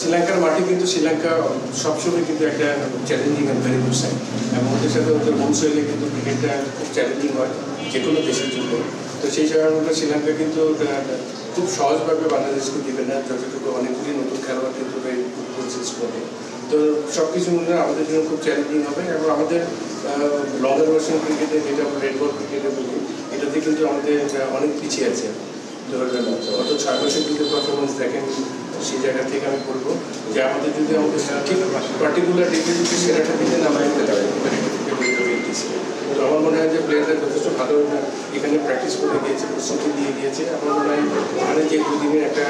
শ্রীলঙ্কার মাটি কিন্তু শ্রীলঙ্কা সবসময় কিন্তু একটা challenging and very good side এবং ওদের সাথে ওদের হোম সয়েলে কিন্তু ক্রিকেটটা খুব চ্যালেঞ্জিং হয় যে কোনো দেশের জন্য। তো সেই কারণে শ্রীলঙ্কা কিন্তু খুব সহজভাবে বাংলাদেশকে দেবে না, যতটুকু অনেকগুলি নতুন খেলোয়াড় কিন্তু কোচিং করে। তো সব কিছু মনে আমাদের জন্য খুব চ্যালেঞ্জিং হবে এবং আমাদের লঙ্গার ভার্সন ক্রিকেটে যেটা আমরা রেড বল ক্রিকেটে বলি এটাতে কিন্তু আমাদের অনেক পিছিয়ে আছে। তো গত 6 মাসের যদি পারফরমেন্স দেখেন সেই জায়গা থেকে আমি বলবো যে আমাদের যদি আমাদের ঠিক পার্টিকুলার ডেটে যদি সেরাটা দিতে না হয় তো আমার মনে হয় যে প্লেয়াররা যথেষ্ট ভালো এখানে প্র্যাকটিস করে গিয়েছে, প্রস্তুতি দিয়ে গিয়েছে। আমার মনে হয় ওখানে যে দুদিনের একটা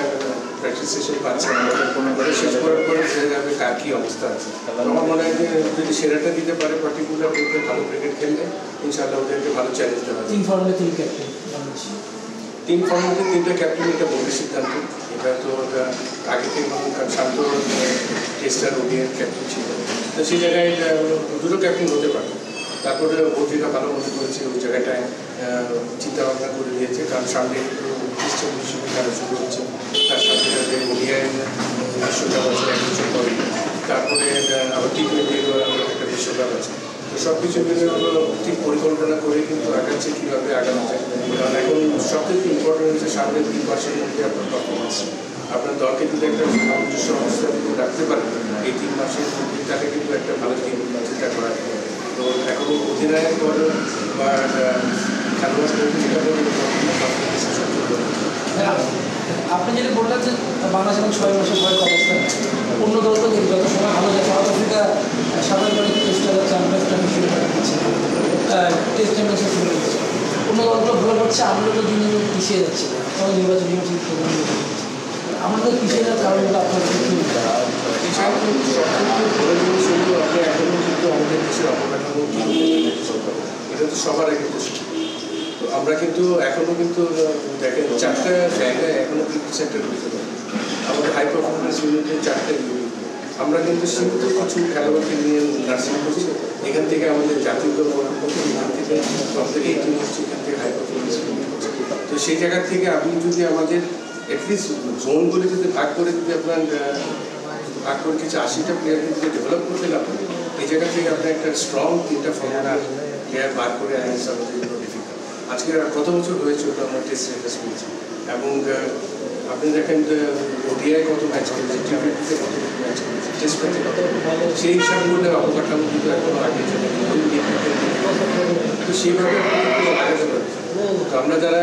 প্র্যাকটিস সেশন পাচ্ছে আমাদের শেষ করার পরে বোঝা যাবে কার কী অবস্থা আছে। আমার মনে হয় যে যদি সেরাটা দিতে পারে পার্টিকুলার ডেটে ভালো ক্রিকেট খেললে ইনশাআল্লাহ ওদেরকে ভালো চ্যালেঞ্জ দেওয়া হবে। 3 ফর্মেটে 3 ক্যাপ্টেন 3 ফর্মেটে 3টা ক্যাপ্টেন, এটা বড় সিদ্ধান্ত। এটা তো আগে থেকে শান্ত টেস্টার ওডিআই ক্যাপ্টেন ছিল, তো সেই জায়গায় দুটো ক্যাপ্টেন হতে পারে। তারপরে ও যেটা ভালো মনে করেছে ওই জায়গাটায় চিন্তা ভাবনা করে দিয়েছে, কারণ সামনে একটু টেস্টের বিশ্বকাপ খেলা শুরু হচ্ছে, তার সাথে সাথে ওডিআই বিশ্বকাপ আছে 1 বছর পরে, তারপরে আবার টি-20 একটা বিশ্বকাপ আছে। তো সব কিছু মিলে ঠিক পরিকল্পনা করে কিন্তু আগাচ্ছে কীভাবে আগানো যায়। কারণ এখন সবথেকে ইম্পর্টেন্ট হচ্ছে সামনের 3 মাসের মধ্যে আপনার পারফরমেন্স, আপনার দলকে যদি একটা সামঞ্জস্য অবস্থা রাখতে পারেন এই 3 মাসের মধ্যে, তাহলে কিন্তু একটা ভালো টিম চিন্তা করা যায়। তো এখন অধিনায়ক বলেন বা আপনি যেটা বললেন যে বাংলাদেশ এখন 6 মাসের ভয় অবস্থা, অন্য দল তো যত সময় ভালো যায়, সাউথ আফ্রিকা সাধারণ টেস্ট চ্যাম্পিয়ন্সটা শুরু করে দিচ্ছে, টেস্ট চ্যাম্পিয়নশিপ শুরু করছে, অন্য দলগুলো ভালো করছে, আমরা তো দিন দিন পিছিয়ে যাচ্ছি। তখন নির্বাচন আমাদের পিছিয়ে যাওয়ার কারণগুলো আপনার এখনো কিন্তু আমাদের দেশের অপকাঠামো এটা তো সবার আগে প্রশ্ন। তো আমরা কিন্তু এখনো কিন্তু দেখেন 4টা জায়গায় এখনো কিন্তু সেন্টার করতে পারি। আমাদের হাই পারফরমেন্স ইউনিটের 4টা ইউনিট, আমরা কিন্তু সীমিত কিছু খেলোয়াড়কে নিয়ে নার্সিং করছি। এখান থেকে আমাদের জাতীয় দল এখান থেকে আমাদের 18 হচ্ছে, এখান থেকে হাই পারফরমেন্স ইউনিট হচ্ছে। তো সেই জায়গা থেকে আপনি যদি আমাদের অ্যাটলিস্ট জোনগুলি যদি ভাগ করে যদি আপনার ভাগ করে কিছু 80টা প্লেয়ারকে যদি ডেভেলপ করতে না পারেন, এই জায়গা থেকে আপনার একটা স্ট্রং 3টা ফর্মুলা প্লেয়ার বার করে আনা আমাদের জন্য ডিফিকাল্ট। আজকে কত বছর হয়েছে ওটা আমরা টেস্ট রেফারেন্স করেছি এবং আপনি দেখেন ওডিআই কত ম্যাচ করেছে, টি-20তে কত ম্যাচ করেছে, টেস্ট ম্যাচে কত, সেই হিসাবগুলো অবকাঠামো কিন্তু এখনো আগে চলে। তো সেইভাবে আগাতে পারি। তো আমরা যারা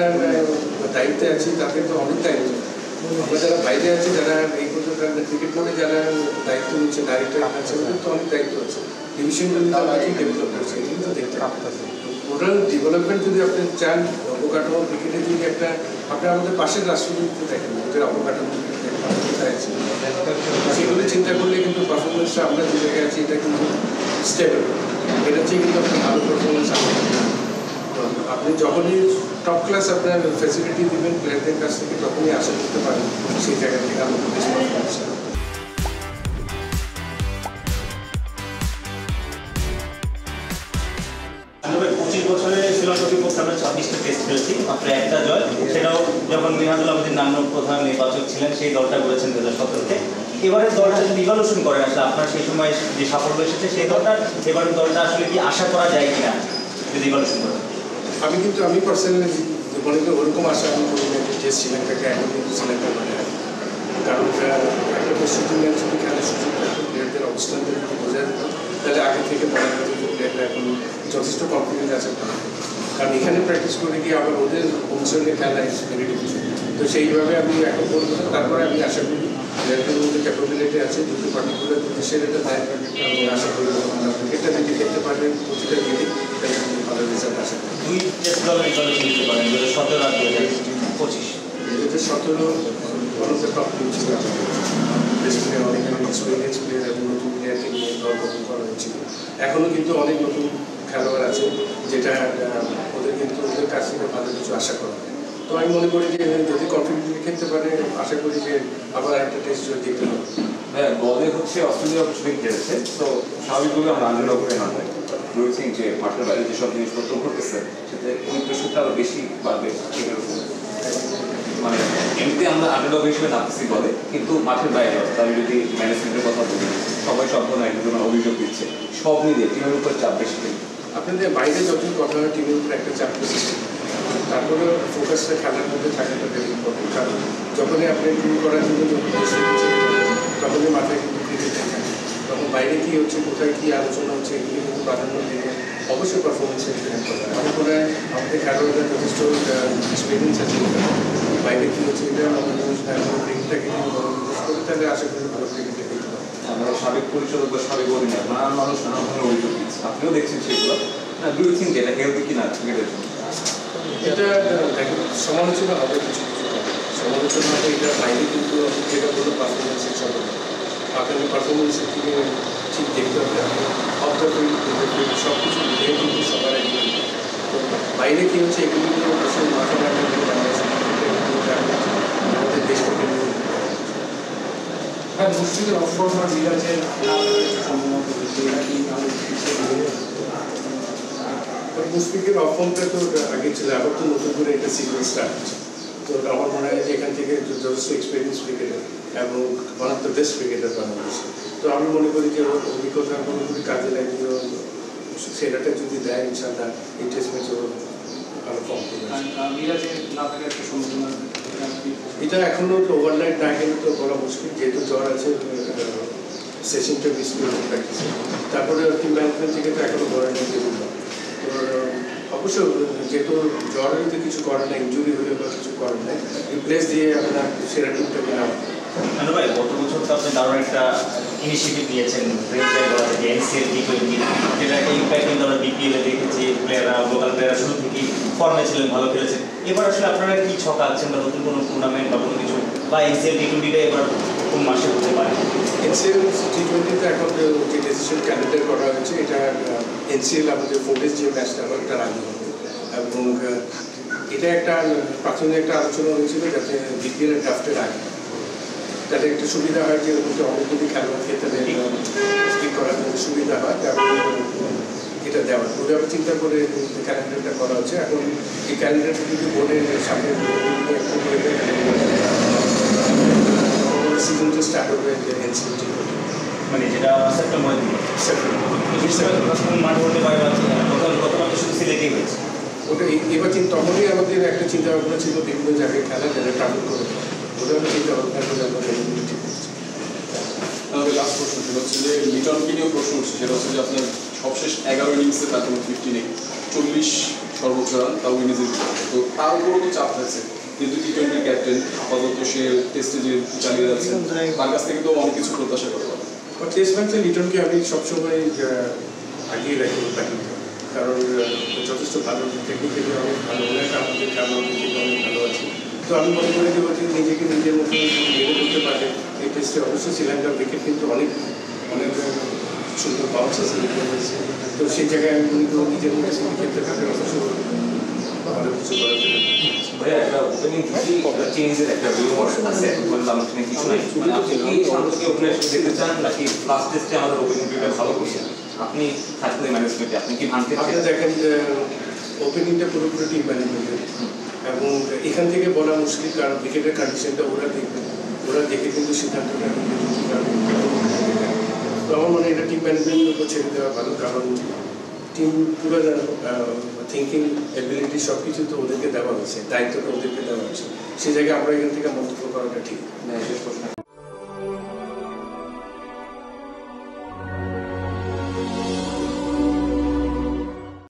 দায়িত্বে আছি তাদের তো অনেক দায়িত্ব, আমরা যারা বাইরে আছি, যারা এই পর্যন্ত ক্রিকেট বোর্ডে যারা দায়িত্ব নিচ্ছে, ডাইরেক্টর আছে, ওদের তো অনেক দায়িত্ব আছে। ডিভিশনগুলি আমরা কি ডেভেলপ করছি এগুলো তো দেখতে পাচ্ছি। টোটাল ডেভেলপমেন্ট যদি আপনি চান, অবকাঠামো ক্রিকেটে যদি একটা আপনি আমাদের পাশের রাষ্ট্রগুলিতে দেখেন ওদের অবকাঠামো কোথায় আছে, সেগুলো চিন্তা করলে কিন্তু পারফরমেন্সটা আমরা যে জায়গায় আছি এটা কিন্তু স্টেবল, এটা চেয়ে কিন্তু আপনি ভালো পারফরমেন্স আসবে। তো আপনি যখনই টপ ক্লাস আপনার ফ্যাসিলিটি দেবেন প্লেয়ারদের কাছ থেকে, তখনই আশা করতে পারেন সেই জায়গা থেকে আমরা বেস্ট পারফরমেন্স। 25 বছরে শ্রীলঙ্কা বিপক্ষে আমরা 26টা টেস্ট খেলেছি, মাত্র একটা জয়, সেটাও যখন মিনহাজুল আহমেদের নাম প্রধান নির্বাচক ছিলেন সেই দলটা করেছেন 2017-তে। এবারের দলটা যদি ইভালুয়েশন করেন আসলে আপনার সেই সময় যে সাফল্য এসেছে সেই দলটার এবারের দলটা আসলে কি আশা করা যায় কিনা যদি ইভালুয়েশন করেন? আমি পার্সোনালি মনে করি ওরকম আশা আমি করি না যে শ্রীলঙ্কাকে এখন কিন্তু শ্রীলঙ্কা মানে, কারণ একটা প্রস্তুতি ম্যাচ যদি খেলার সুযোগ থাকতো, প্লেয়ারদের অবস্থান যদি বোঝা যেত, তাহলে আগে থেকে বলা যেত যে প্লেয়াররা এখন যথেষ্ট কনফিডেন্স আছে, কারণ এখানে প্র্যাকটিস করে গিয়ে আবার ওদের অনুসরণে খেলা ইজ ভেরি ডিফিকাল্ট। তো সেইভাবে আমি এখন বলবো না, তারপরে আমি আশা করি প্লেয়ারদের মধ্যে ক্যাপাবিলিটি আছে, যদি পার্টিকুলার দেশের এটা দেয় আমি আশা করি ক্রিকেটটা যদি খেলতে পারবেন প্রতিটা দিকে ভালো রেজাল্ট আসে। 2 টেস্ট দলের ইভালুয়েশন দিতে পারেন 2017 আর 2025। 2017 one of the top team ছিল, টেস্ট প্লেয়ার অনেক এক্সপিরিয়েন্স প্লেয়ার এবং নতুন প্লেয়ারকে নিয়ে দল গঠন করা হয়েছিল। এখনও কিন্তু অনেক নতুন খেলোয়াড় আছে, যেটা ওদের কিন্তু ওদের কাছ থেকে ভালো কিছু আশা করা। তো আমি মনে করি যে যদি কনফিডেন্টলি খেলতে পারে, আশা করি যে আবার একটা টেস্ট জিততে হবে। হ্যাঁ, বলে হচ্ছে অস্ট্রেলিয়া শুটিং খেলেছে, তো স্বাভাবিকভাবে আমরা আন্ডার করে না হয় রোহিত সিং যে মাঠের বাইরে যেসব জিনিসপত্র ঘটতেছে সেটা ওই প্রেশারটা আরও বেশি বাড়বে ক্রিকেটের উপর। মানে এমনিতে আমরা আন্ডারডগ হিসেবে নামতেছি বলে, কিন্তু মাঠের বাইরে আমি যদি ম্যানেজমেন্টের কথা বলি, সবাই সব ধরনের একজন অভিযোগ দিচ্ছে, সব মিলিয়ে টিমের উপর চাপ বেশি নেই। আপনাদের বাইরে যখন কথা হয় টিমের উপর একটা চাপ সৃষ্টি, তারপরে ফোকাসটা খেলার মধ্যে থাকাটা ভেরি ইম্পর্টেন্ট। কারণ যখনই আপনি টিম করার জন্য যখন তখনই মাথায় কিন্তু ক্রিকেট থাকে, তখন বাইরে কী হচ্ছে, কোথায় কী আলোচনা হচ্ছে, এগুলি কিন্তু প্রাধান্য দিয়ে অবশ্যই পারফরমেন্সে ডিপেন্ড করে। আমার মনে হয় আমাদের খেলোয়াড়দের যথেষ্ট এক্সপিরিয়েন্স আছে, বাইরে কী হচ্ছে এটা আমাদের ক্রিকেটটাকে যদি জিজ্ঞেস করি তাহলে আশা করি ভালো ক্রিকেটে খেলতে পারে। আমরা সাবেক পরিচালক বা সাবেক অধিনায়ক নানান মানুষ নানান ধরনের অভিযোগ দিচ্ছে, আপনিও দেখছেন সেগুলো না? ডু ইউ থিঙ্ক এটা হেলদি কিনা ক্রিকেটের জন্য? এটা দেখেন, সমালোচনা হবে, কিছু কিছু সমালোচনা হবে, এটা বাইরে কিন্তু যেটা বললো পারফরমেন্সের সঙ্গে আপনাকে পারফরমেন্সের থেকে ঠিক দেখতে হবে, আপনি অফ দ্য ফিল্ড সব কিছু মিলিয়ে কিন্তু সবার একদিন। তো বাইরে কী হচ্ছে এগুলি নিয়ে অবশ্যই মাথা রাখা আমাদের দেশ থেকে হ্যাঁ, মুশফিকের অফরোড বা মিরাজের মুশফিকের অফর্মটা তো আগে ছিল, আবার তো নতুন করে একটা সিরিয়াস স্টার্ট হচ্ছে। তো আমার মনে হয় যে এখান থেকে যথেষ্ট এক্সপিরিয়েন্স ক্রিকেটার এবং one of the best cricketer বাংলাদেশে। তো আমি মনে করি যে ওর অভিজ্ঞতার কোনো যদি কাজে লাগিয়ে সেটাটা যদি দেয় ইনশাল্লাহ এই টেস্ট ম্যাচে ভালো ফর্ম করবে। এটা এখনও তো ওভারনাইট না গেলে তো বলা মুশকিল, যেহেতু জ্বর আছে, সেশনটা মিস করে প্র্যাকটিসে। তারপরে টিম ম্যানেজমেন্ট থেকে তো এখনও বলা নেই যেগুলো। তো অবশ্য যেহেতু জ্বরের তো কিছু করার নেই, ইঞ্জুরি হলে বা কিছু করার নেই, রিপ্লেস দিয়ে আপনার সেরা টিমটাকে নেওয়া। নানু ভাই, গত বছর তো আপনি দারুণ একটা ইনিশিয়েটিভ নিয়েছেন, এনসিএল টি20, যেটা একটা ইম্প্যাক্ট কিন্তু আমরা বিপিএলে দেখেছি, প্লেয়াররা লোকাল প্লেয়াররা শুরু থেকেই ফর্মে ছিলেন, ভালো খেলেছেন। এবার আসলে আপনারা কি ছক আছেন বা নতুন কোনো টুর্নামেন্ট বা কোনো কিছু, বা এনসিএল টি20টা এবার কোন মাসে হতে পারে? এনসিএল টি20তে এখন যে ডিসিশন ক্যালেন্ডার করা হয়েছে, এটা এনসিএল আমাদের 4 ডেজ যে ম্যাচটা হয় তার আগে হবে। এবং এটা একটা প্রাথমিক একটা আলোচনা হয়েছিল যাতে বিপিএলের ড্রাফটের আগে তাতে একটা সুবিধা হয়, যে অনেকগুলি খেলোয়াড় ক্ষেত্রে স্পিক করার জন্য সুবিধা হয়, এবং এটা দেওয়া ওইভাবে চিন্তা করে ক্যালেন্ডারটা করা হচ্ছে। এখন এই ক্যালেন্ডারটা যদি বোর্ডের সামনে সিজন তো স্টার্ট হবে এনসিএল মানে যেটা সেপ্টেম্বরের দিকে মাঠে হতে পারে, গতবার শুধু সিলেটেই হয়েছে। ওটা এবার তখনই আমাদের একটা চিন্তা ভাবনা ছিল বিভিন্ন জায়গায় খেলা যারা ট্রাভেল করে, ওটা আমি চিন্তা ভাবনা করে আমরা ঠিক করছি। আমাদের লাস্ট প্রশ্ন সেটা হচ্ছে যে লিটনকে নিয়েও প্রশ্ন উঠছে, সেটা হচ্ছে যে আপনার সবশেষ 11 ইনিংসে তার কোনো 50 নেই, 40 সর্বোচ্চ রান, তাও উইনিজের ভিতরে। তো তার উপরও তো চাপ থাকছে, যেহেতু টি20 ক্যাপ্টেন, আপাতত সে টেস্টে যে চালিয়ে যাচ্ছে, তার কাছ থেকে তো অনেক কিছু প্রত্যাশা করা হয়। টেস্ট ম্যাচে লিটনকে আমি সবসময় আগিয়ে রাখি ব্যাটিংটা, কারণ যথেষ্ট ভালো, টেকনিক্যালি অনেক ভালো, অনেক আমাদের খেলোয়াড় থেকে অনেক ভালো আছে। তো আমি মনে করি যে নিজেকে নিজের মতো মেনে করতে পারে এই টেস্টে। অবশ্যই শ্রীলঙ্কার উইকেট কিন্তু অনেক অনেক সুন্দর বাউন্স আছে, তো সেই জায়গায় আমি মনে করি নিজের মতো খেলতে পারে, অবশ্য ভালো কিছু করা যাবে। ভাইয়া, একটা ওপেনিং চেঞ্জের একটা রিউমার আছে, বললাম সেখানে কিছু নাই। মানে আপনি কি শান্তকে ওপেনার দেখতে চান, নাকি লাস্ট টেস্টে আমাদের ওপেনিং দুইটা ভালো করছেন, আপনি থাকলে ম্যানেজমেন্টে আপনি কি ভাঙতে আপনি দেখেন ওপেনিংটা পুরোপুরি টিম ম্যানেজমেন্টের, এবং এখান থেকে বলা মুশকিল, কারণ উইকেটের কন্ডিশনটা ওরা দেখবে, ওরা দেখে কিন্তু সিদ্ধান্তটা তো আমার মনে হয় এটা টিম ম্যানেজমেন্টের উপর ছেড়ে দেওয়া ভালো, কারণ টিম পুরো থিঙ্কিং এবিলিটি সব কিছু তো ওদেরকে দেওয়া হয়েছে, দায়িত্বটা ওদেরকে দেওয়া হয়েছে। সেই জায়গায় আমরা এখান থেকে মন্তব্য করাটা ঠিক। শেষ প্রশ্ন